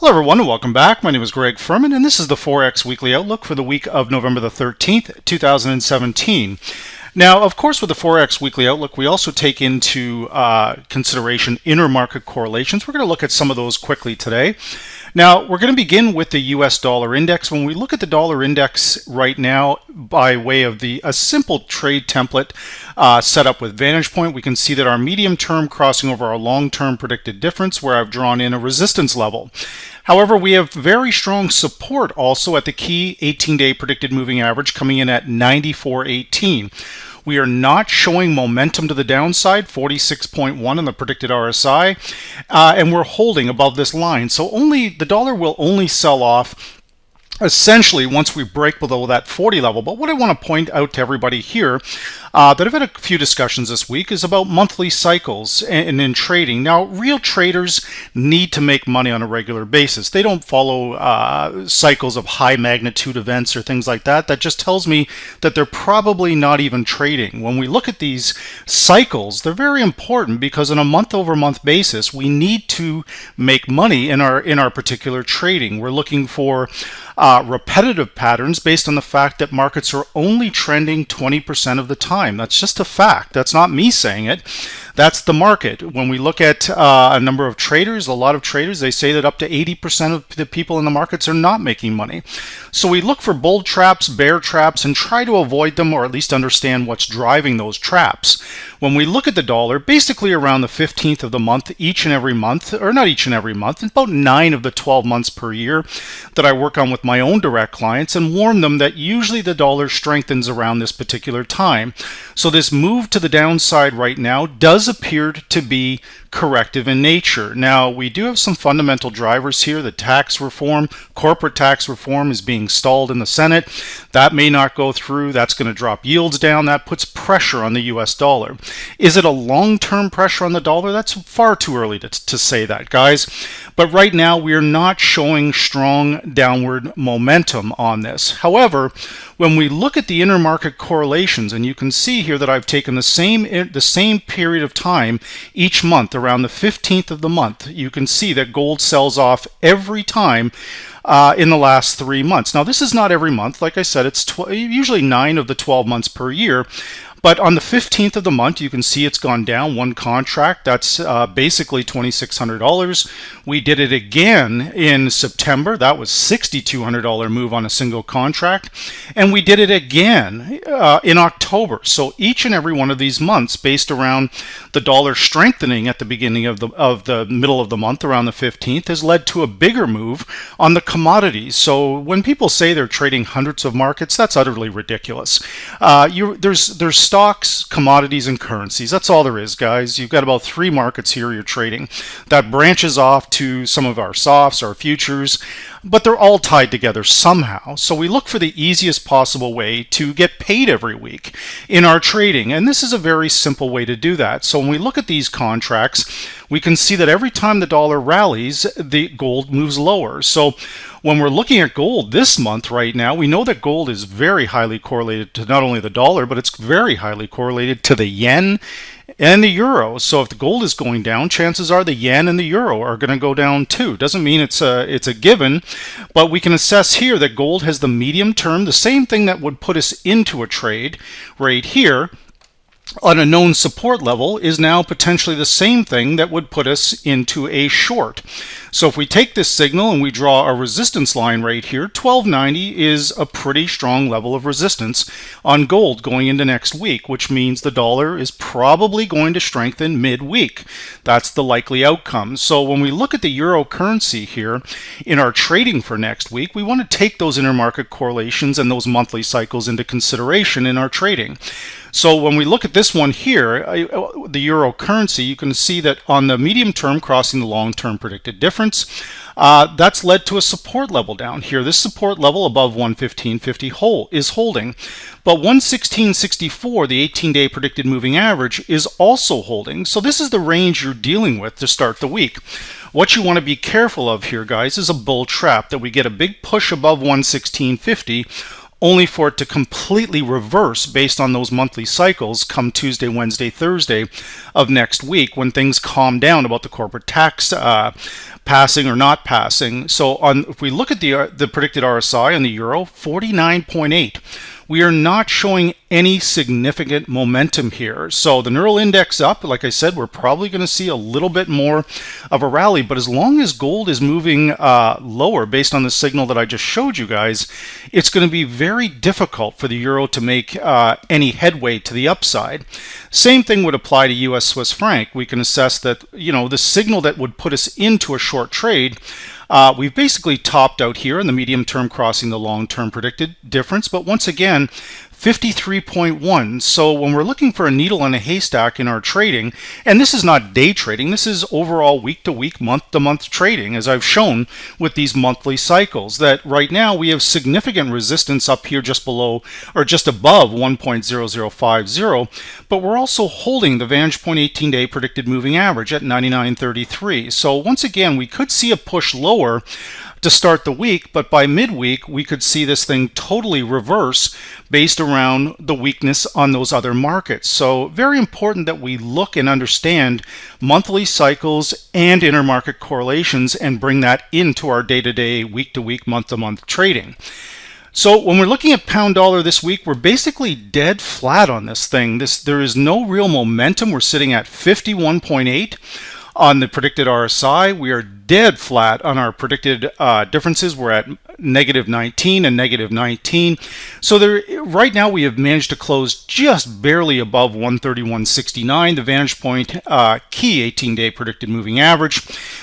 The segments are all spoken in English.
Hello everyone and welcome back. My name is Greg Furman and this is the Forex Weekly Outlook for the week of November the 13th, 2017. Now, of course, with the Forex Weekly Outlook, we also take into consideration intermarket correlations. We're going to look at some of those quickly today. Now, we're going to begin with the US dollar index. When we look at the dollar index right now by way of a simple trade template set up with VantagePoint, we can see that our medium term crossing over our long-term predicted difference where I've drawn in a resistance level. However, we have very strong support also at the key 18-day predicted moving average coming in at 94.18. We are not showing momentum to the downside, 46.1 on the predicted RSI, and we're holding above this line. So the dollar will only sell off essentially once we break below that 40 level. But what I want to point out to everybody here that I've had a few discussions this week is about monthly cycles and in trading. Now, real traders need to make money on a regular basis. They don't follow cycles of high magnitude events or things like that. That just tells me that they're probably not even trading. When we look at these cycles, they're very important because on a month-over-month basis, we need to make money in our particular trading. We're looking for repetitive patterns based on the fact that markets are only trending 20% of the time. That's just a fact. That's not me saying it. That's the market. When we look at a number of traders, a lot of traders, they say that up to 80% of the people in the markets are not making money. So we look for bull traps, bear traps, and try to avoid them or at least understand what's driving those traps. When we look at the dollar, basically around the 15th of the month, each and every month, or not each and every month, about 9 of the 12 months per year that I work on with my own direct clients and warn them that usually the dollar strengthens around this particular time. So this move to the downside right now does appear to be corrective in nature. Now, we do have some fundamental drivers here. The tax reform, corporate tax reform is being stalled in the Senate. That may not go through. That's going to drop yields down. That puts pressure on the US dollar. Is it a long-term pressure on the dollar? That's far too early to say that, guys. But right now, we are not showing strong downward momentum on this. However, when we look at the intermarket correlations, and you can see here that I've taken the same period of time each month, around the 15th of the month, you can see that gold sells off every time in the last 3 months. Now, this is not every month. Like I said, it's usually 9 of the 12 months per year. But on the 15th of the month, you can see it's gone down one contract. That's basically $2,600. We did it again in September. That was $6,200 move on a single contract. And we did it again in October. So each and every one of these months, based around the dollar strengthening at the beginning of the middle of the month, around the 15th, has led to a bigger move on the commodities. So when people say they're trading hundreds of markets, that's utterly ridiculous. There's stocks, commodities, and currencies. That's all there is, guys. You've got about 3 markets here you're trading. That branches off to some of our softs, our futures, but they're all tied together somehow. So we look for the easiest possible way to get paid every week in our trading, and this is a very simple way to do that. So when we look at these contracts, we can see that every time the dollar rallies, the gold moves lower. So when we're looking at gold this month right now, we know that gold is very highly correlated to not only the dollar, but it's very highly correlated to the yen and the euro. So if the gold is going down, chances are the yen and the euro are going to go down too. Doesn't mean it's a given, but we can assess here that gold has the medium term, the same thing that would put us into a trade right here on a known support level is now potentially the same thing that would put us into a short. So if we take this signal and we draw a resistance line right here, 1290 is a pretty strong level of resistance on gold going into next week, which means the dollar is probably going to strengthen midweek. That's the likely outcome. So when we look at the euro currency here in our trading for next week, we want to take those intermarket correlations and those monthly cycles into consideration in our trading. So when we look at this one here, the euro currency, you can see that on the medium term crossing the long-term predicted difference, that's led to a support level down here. This support level above 115.50 is holding, but 116.64, the 18-day predicted moving average, is also holding. So this is the range you're dealing with to start the week. What you want to be careful of here, guys, is a bull trap, that we get a big push above 116.50 only for it to completely reverse based on those monthly cycles come Tuesday, Wednesday, Thursday of next week when things calm down about the corporate tax passing or not passing. So if we look at the predicted RSI on the euro, 49.8. We are not showing any significant momentum here. So the neural index up, like I said, we're probably going to see a little bit more of a rally. But as long as gold is moving lower based on the signal that I just showed you guys, it's going to be very difficult for the euro to make any headway to the upside. Same thing would apply to US Swiss franc. We can assess that, the signal that would put us into a short trade, we've basically topped out here in the medium term, crossing the long term predicted difference. But once again, 53.1. So when we're looking for a needle in a haystack in our trading, and this is not day trading, this is overall week to week, month to month trading, as I've shown with these monthly cycles, that right now we have significant resistance up here just below or just above 1.0050, but we're also holding the VantagePoint 18-day predicted moving average at 99.33. So once again, we could see a push lower to start the week, but by midweek we could see this thing totally reverse based around the weakness on those other markets. So very important that we look and understand monthly cycles and intermarket correlations and bring that into our day-to-day, week-to-week, month-to-month trading. So when we're looking at pound dollar this week, we're basically dead flat on this thing. There is no real momentum. We're sitting at 51.8 on the predicted RSI. We are dead flat on our predicted differences. We're at -19 and -19. So right now we have managed to close just barely above 131.69, the VantagePoint key 18-day predicted moving average.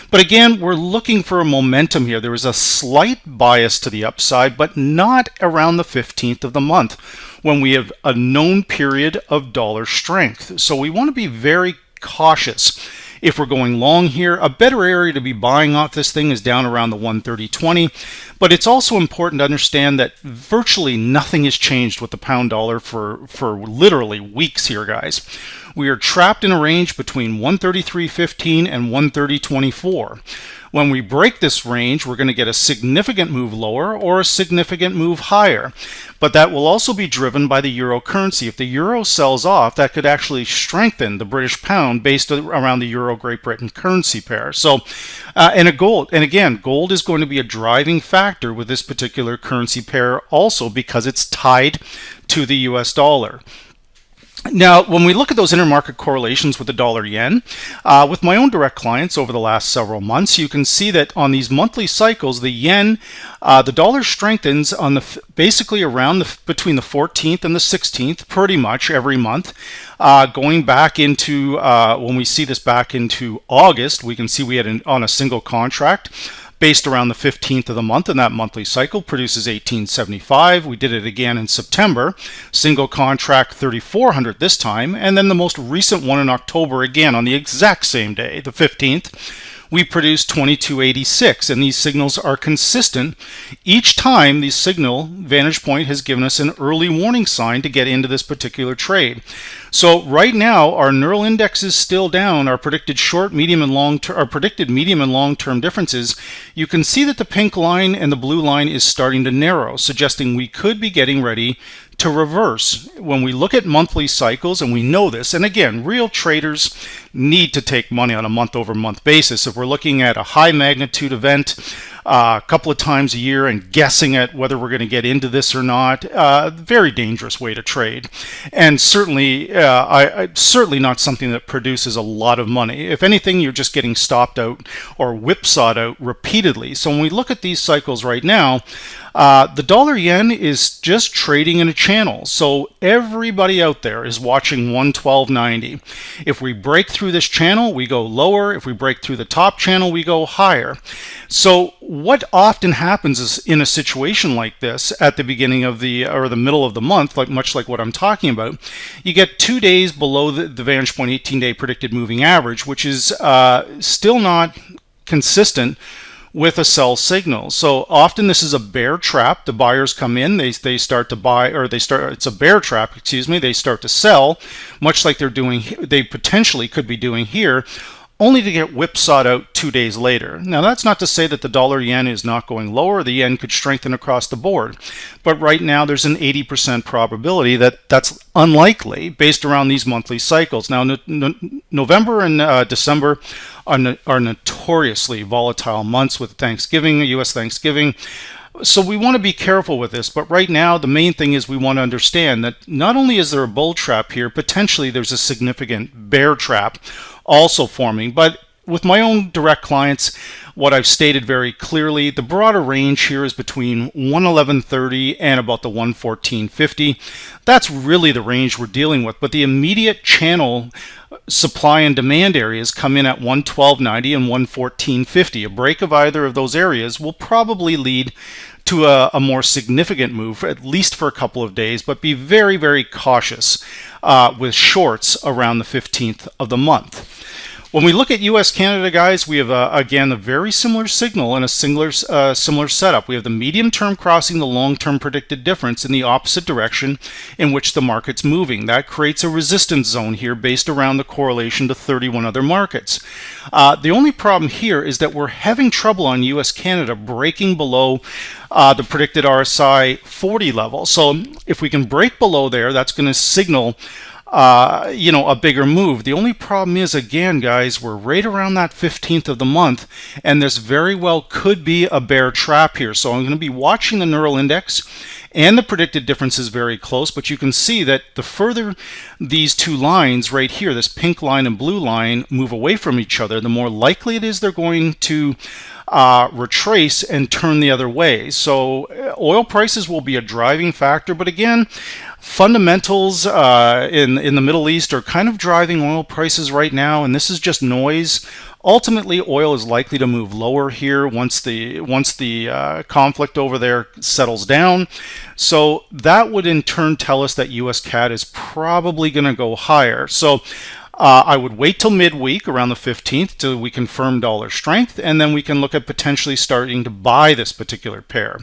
But again, we're looking for a momentum here. There is a slight bias to the upside, but not around the 15th of the month when we have a known period of dollar strength. So we want to be very cautious. If we're going long here, a better area to be buying off this thing is down around the 130.20. But it's also important to understand that virtually nothing has changed with the pound dollar for literally weeks here, guys. We are trapped in a range between 133.15 and 130.24. When we break this range, we're going to get a significant move lower or a significant move higher. But that will also be driven by the euro currency. If the euro sells off, that could actually strengthen the British pound based around the euro Great Britain currency pair. So, and again, gold is going to be a driving factor with this particular currency pair also because it's tied to the US dollar. Now, when we look at those intermarket correlations with the dollar yen, with my own direct clients over the last several months, you can see that on these monthly cycles, the yen, the dollar strengthens on basically around between the 14th and the 16th, pretty much every month. Going back into, when we see this back into August, we can see we had on a single contract based around the 15th of the month, and that monthly cycle produces 1875. We did it again in September, single contract 3400 this time, and then the most recent one in October again on the exact same day, the 15th. We produced 2286, and these signals are consistent. Each time these signal, VantagePoint has given us an early warning sign to get into this particular trade. So right now, our neural index is still down. Our predicted short, medium, and long term, our predicted medium and long-term differences. You can see that the pink line and the blue line is starting to narrow, suggesting we could be getting ready to reverse. When we look at monthly cycles, and we know this, and again, real traders need to take money on a month-over-month basis. If we're looking at a high magnitude event a couple of times a year and guessing at whether we're going to get into this or not, very dangerous way to trade, and certainly certainly not something that produces a lot of money. If anything, you're just getting stopped out or whipsawed out repeatedly. So when we look at these cycles right now, the dollar yen is just trading in a channel. So everybody out there is watching 112.90. If we break through this channel, we go lower. If we break through the top channel, we go higher. So what often happens is in a situation like this at the beginning of the middle of the month, much like what I'm talking about, you get 2 days below the VantagePoint 18-day predicted moving average, which is still not consistent with a sell signal. So often this is a bear trap. The buyers come in, they start to buy, or it's a bear trap, excuse me, they start to sell, much like they potentially could be doing here. only to get whipsawed out 2 days later. Now, that's not to say that the dollar yen is not going lower. The yen could strengthen across the board. But right now, there's an 80% probability that that's unlikely based around these monthly cycles. Now, November and December are notoriously volatile months with Thanksgiving, U.S. Thanksgiving. So we want to be careful with this, but right now the main thing is we want to understand that not only is there a bull trap here, potentially there's a significant bear trap also forming. But with my own direct clients, what I've stated very clearly, the broader range here is between 111.30 and about the 114.50. That's really the range we're dealing with, but the immediate channel supply and demand areas come in at 112.90 and 114.50. A break of either of those areas will probably lead to a more significant move, at least for a couple of days, but be very, very cautious with shorts around the 15th of the month. When we look at US Canada, guys, we have again a very similar signal and a similar setup. We have the medium term crossing the long term predicted difference in the opposite direction in which the market's moving. That creates a resistance zone here based around the correlation to 31 other markets. The only problem here is that we're having trouble on US Canada breaking below the predicted RSI 40 level. So if we can break below there, that's going to signal a bigger move. The only problem is, again, guys, we're right around that 15th of the month, and this very well could be a bear trap here. So I'm going to be watching the neural index, and the predicted difference is very close, but you can see that the further these two lines right here, this pink line and blue line, move away from each other, the more likely it is they're going to retrace and turn the other way. So oil prices will be a driving factor, but again, fundamentals in the Middle East are kind of driving oil prices right now, and this is just noise. Ultimately, oil is likely to move lower here once the conflict over there settles down. So that would in turn tell us that US CAD is probably going to go higher. So I would wait till midweek around the 15th till we confirm dollar strength, and then we can look at potentially starting to buy this particular pair.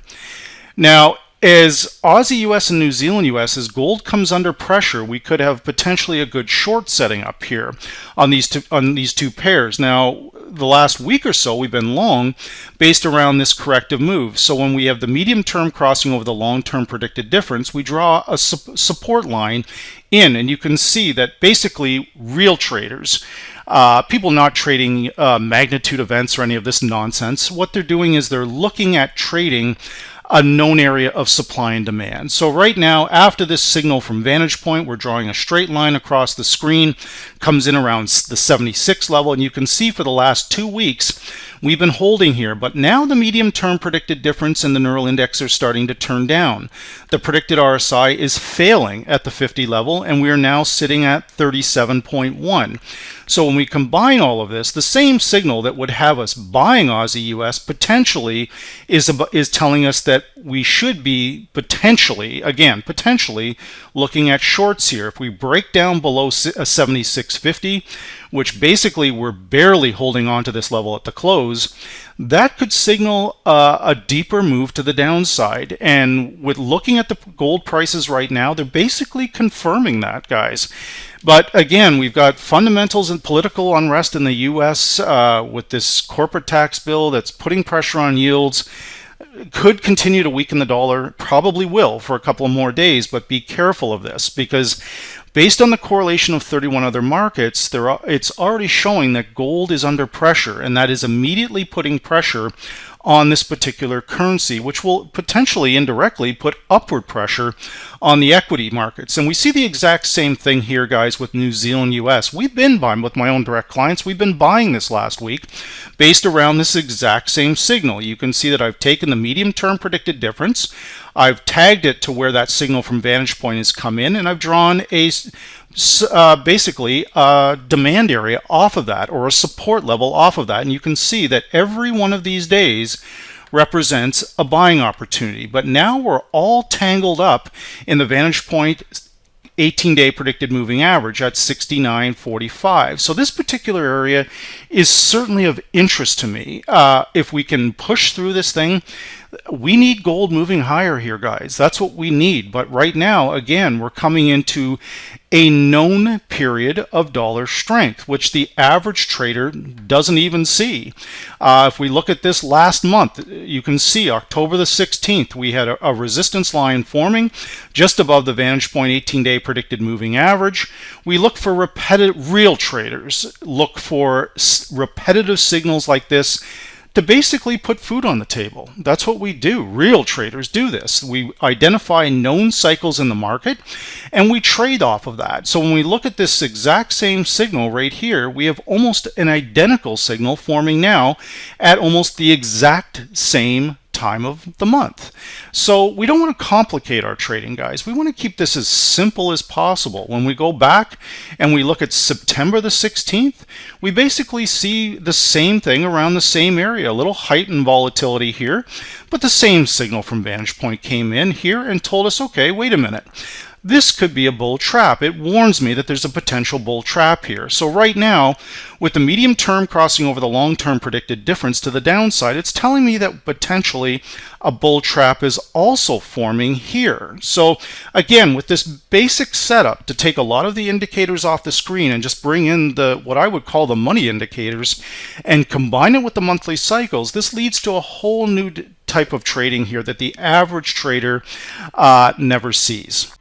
Now, as Aussie US and New Zealand US, as gold comes under pressure, we could have potentially a good short setting up here on these two pairs. Now, the last week or so, we've been long based around this corrective move. So when we have the medium term crossing over the long term predicted difference, we draw a support line in, and you can see that basically real traders, people not trading magnitude events or any of this nonsense, what they're doing is they're looking at trading a known area of supply and demand. So right now, after this signal from VantagePoint, we're drawing a straight line across the screen, comes in around the 76 level, and you can see for the last 2 weeks, we've been holding here, but now the medium-term predicted difference and the neural index are starting to turn down. The predicted RSI is failing at the 50 level, and we are now sitting at 37.1. So when we combine all of this, the same signal that would have us buying Aussie US potentially is telling us that we should be potentially looking at shorts here. If we break down below a 76.50, which basically we're barely holding on to this level at the close, that could signal a deeper move to the downside. And with looking at the gold prices right now, they're basically confirming that, guys. But again, we've got fundamentals and political unrest in the U.S. With this corporate tax bill that's putting pressure on yields. Could continue to weaken the dollar, probably will for a couple of more days, but be careful of this, because based on the correlation of 31 other markets, it's already showing that gold is under pressure, and that is immediately putting pressure on this particular currency, which will potentially indirectly put upward pressure on the equity markets. And we see the exact same thing here, guys, with New Zealand US. We've been buying with my own direct clients. We've been buying this last week based around this exact same signal. You can see that I've taken the medium-term predicted difference. I've tagged it to where that signal from VantagePoint has come in, and I've drawn a basically a demand area off of that, or a support level off of that, and you can see that every one of these days represents a buying opportunity. But now we're all tangled up in the VantagePoint 18-day predicted moving average at 69.45. So this particular area is certainly of interest to me. If we can push through this thing, We need gold moving higher here, guys. That's what we need. But right now, again, we're coming into a known period of dollar strength, which the average trader doesn't even see. If we look at this last month, you can see October the 16th, we had a resistance line forming just above the VantagePoint 18-day predicted moving average. We look for real traders look for repetitive signals like this to basically put food on the table. That's what we do. Real traders do this. We identify known cycles in the market and we trade off of that. So when we look at this exact same signal right here, we have almost an identical signal forming now at almost the exact same time of the month. So we don't want to complicate our trading, guys. We want to keep this as simple as possible. When we go back and we look at September the 16th, we basically see the same thing around the same area, a little heightened volatility here, but the same signal from VantagePoint came in here and told us, okay, wait a minute. This could be a bull trap. It warns me that there's a potential bull trap here. So right now, with the medium term crossing over the long term predicted difference to the downside, it's telling me that potentially a bull trap is also forming here. So again, with this basic setup to take a lot of the indicators off the screen and just bring in the what I would call the money indicators and combine it with the monthly cycles, this leads to a whole new type of trading here that the average trader never sees.